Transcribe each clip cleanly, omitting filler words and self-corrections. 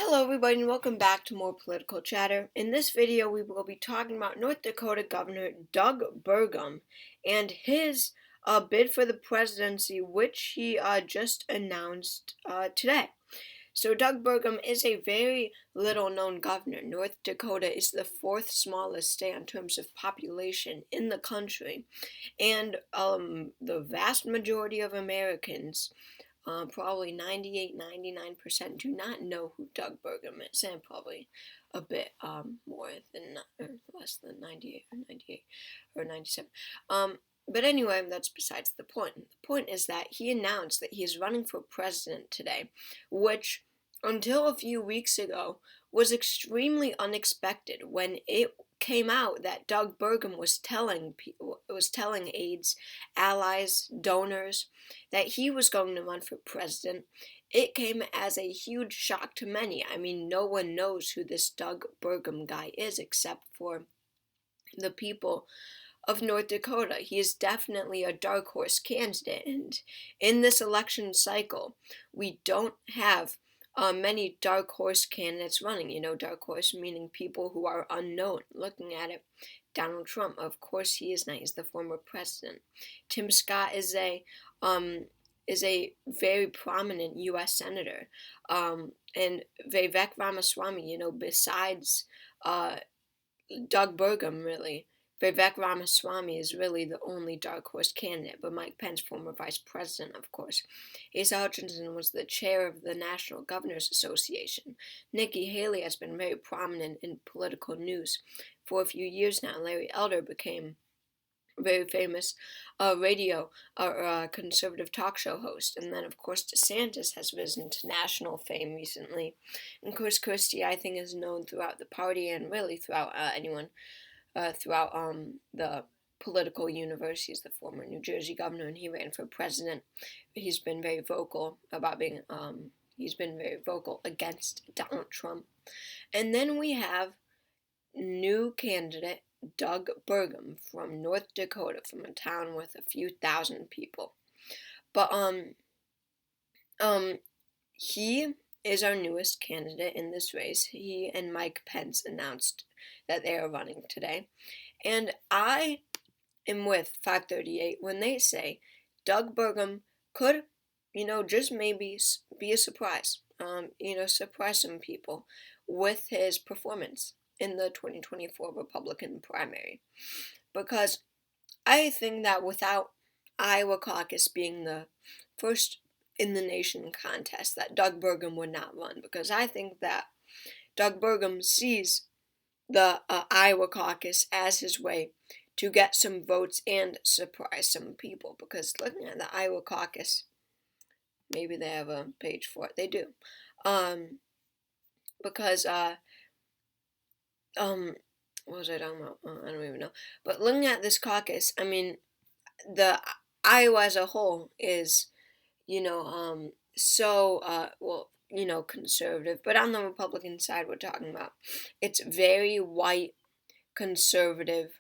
Hello everybody and welcome back to more political chatter. In this video we will be talking about North Dakota Governor Doug Burgum and his bid for the presidency, which he just announced today. So Doug Burgum is a very little known governor. North Dakota is the fourth smallest state in terms of population in the country, and the vast majority of Americans, probably 98-99%, do not know who Doug Burgum is, and probably a bit more than, or less than 98 or 98 or 97. But anyway, that's besides the point. The point is that he announced that he is running for president today, which until a few weeks ago was extremely unexpected when it came out that Doug Burgum was telling aides, allies, donors that he was going to run for president. It came as a huge shock to many. I mean, no one knows who this Doug Burgum guy is except for the people of North Dakota. He is definitely a dark horse candidate, and in this election cycle, we don't have many dark horse candidates running. You know, dark horse meaning people who are unknown. Looking at it, Donald Trump, of course, he is not. He's the former president. Tim Scott is a very prominent U.S. senator, and Vivek Ramaswamy. You know, besides Doug Burgum, really. Vivek Ramaswamy is really the only dark horse candidate, but Mike Pence, former vice president, of course. Asa Hutchinson was the chair of the National Governors Association. Nikki Haley has been very prominent in political news for a few years now. Larry Elder became a very famous radio or conservative talk show host. And then, of course, DeSantis has risen to national fame recently. And Chris Christie, I think, is known throughout the party and really throughout throughout the political universe. He's the former New Jersey governor, and he ran for president. He's been very vocal about he's been very vocal against Donald Trump. And then we have new candidate Doug Burgum from North Dakota, from a town with a few thousand people. But he is our newest candidate in this race. He and Mike Pence announced that they are running today. And I am with 538 when they say Doug Burgum could, just maybe be a surprise. Surprise some people with his performance in the 2024 Republican primary. Because I think that without Iowa caucus being the first in the nation contest, that Doug Burgum would not run, because I think that Doug Burgum sees the Iowa caucus as his way to get some votes and surprise some people. Because looking at the Iowa caucus, maybe they have a page for it. They do. Because what was I talking about? I don't even know. But looking at this caucus, I mean, the Iowa as a whole is, conservative. But on the Republican side, we're talking about, it's very white, conservative,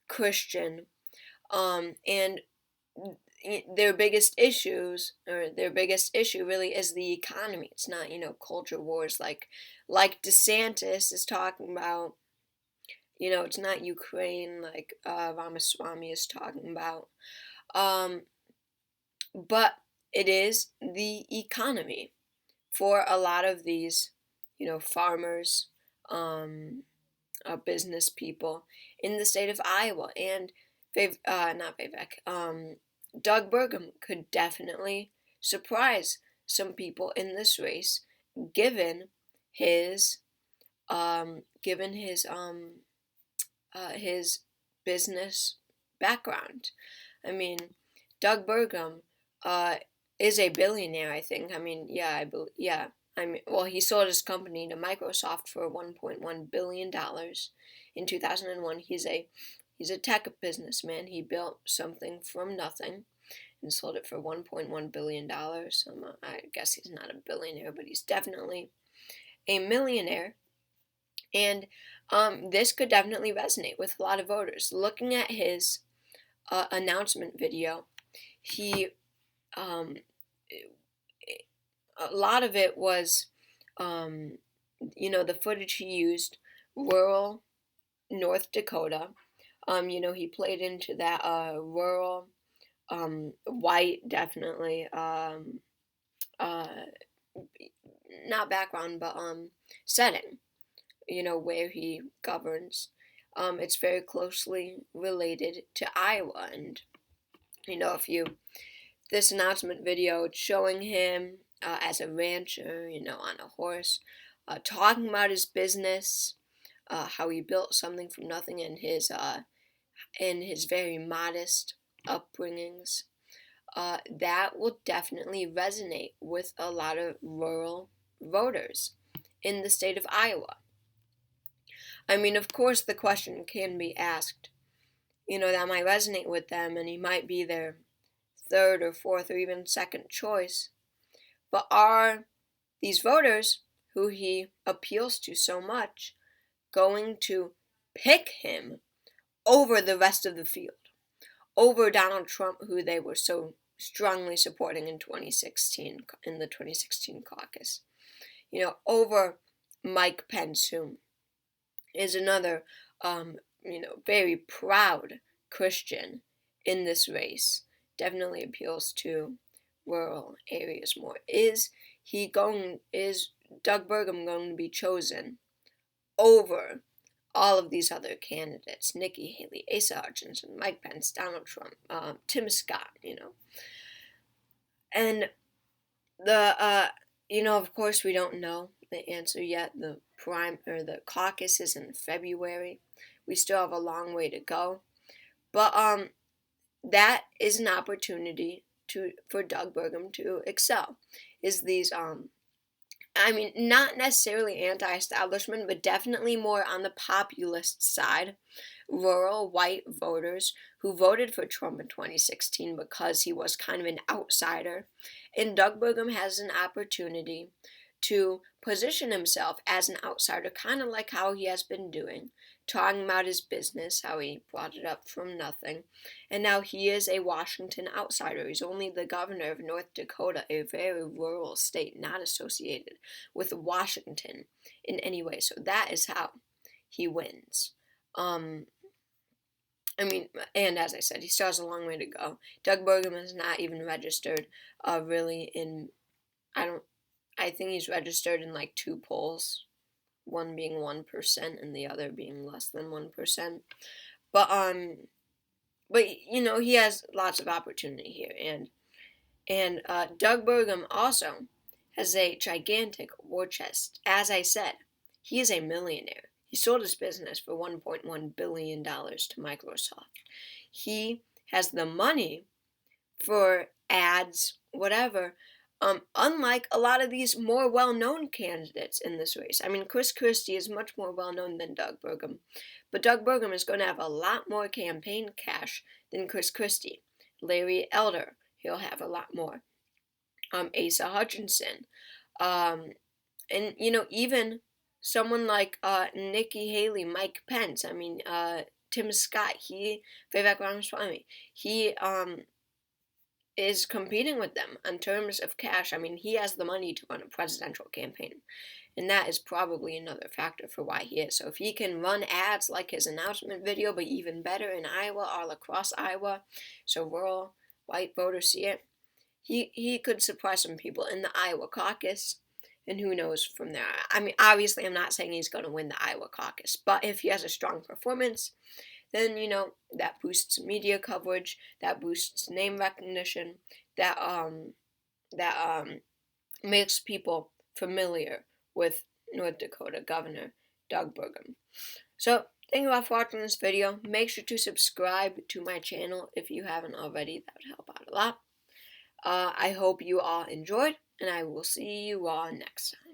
Christian, and their biggest issue really is the economy. It's not, culture wars like DeSantis is talking about. It's not Ukraine like Ramaswamy is talking about. But it is the economy for a lot of these, farmers, business people in the state of Iowa. And Doug Burgum could definitely surprise some people in this race, given his his business background. I mean, Doug Burgum is a billionaire, I think. I mean, he sold his company to Microsoft for $1.1 billion in 2001. He's a tech businessman. He built something from nothing and sold it for $1.1 billion. I guess he's not a billionaire, but he's definitely a millionaire. And this could definitely resonate with a lot of voters. Looking at his announcement video, he a lot of it was the footage he used, rural North Dakota. He played into that rural, white, definitely, uh, not background, but setting, where he governs. It's very closely related to Iowa, and if you this announcement video, it's showing him as a rancher, on a horse, talking about his business, how he built something from nothing in his very modest upbringings. That will definitely resonate with a lot of rural voters in the state of Iowa. I mean, of course, the question can be asked, that might resonate with them, and he might be their third or fourth or even second choice. But are these voters, who he appeals to so much, going to pick him over the rest of the field? Over Donald Trump, who they were so strongly supporting in 2016, in the 2016 caucus. Over Mike Pence, who is another, very proud Christian in this race. Definitely appeals to rural areas more. Is Doug Burgum going to be chosen over all of these other candidates? Nikki Haley, Asa Hutchinson, Mike Pence, Donald Trump, Tim Scott, And of course we don't know the answer yet. The caucus is in February. We still have a long way to go. But that is an opportunity for Doug Burgum to excel. Is these not necessarily anti-establishment, but definitely more on the populist side. Rural white voters who voted for Trump in 2016 because he was kind of an outsider. And Doug Burgum has an opportunity to position himself as an outsider, kind of like how he has been doing, talking about his business, how he brought it up from nothing. And now he is a Washington outsider. He's only the governor of North Dakota, a very rural state, not associated with Washington in any way. So that is how he wins. And as I said, he still has a long way to go. Doug Burgum is not even registered, really I think he's registered in like 2 polls, one being 1% and the other being less than 1%. But he has lots of opportunity here, and Doug Burgum also has a gigantic war chest. As I said, he is a millionaire. He sold his business for $1.1 billion to Microsoft. He has the money for ads, whatever, unlike a lot of these more well-known candidates in this race. Chris Christie is much more well-known than Doug Burgum, but Doug Burgum is going to have a lot more campaign cash than Chris Christie. Larry Elder, he'll have a lot more. Asa Hutchinson, and even someone like Nikki Haley, Mike Pence. Tim Scott. He is competing with them in terms of cash. He has the money to run a presidential campaign, and that is probably another factor for why he is. So if he can run ads like his announcement video, but even better in Iowa, all across Iowa, so rural white voters see it, he could surprise some people in the Iowa caucus, and who knows from there. Obviously, I'm not saying he's going to win the Iowa caucus, but if he has a strong performance, then, that boosts media coverage, that boosts name recognition, that makes people familiar with North Dakota Governor Doug Burgum. So, thank you all for watching this video. Make sure to subscribe to my channel if you haven't already. That would help out a lot. I hope you all enjoyed, and I will see you all next time.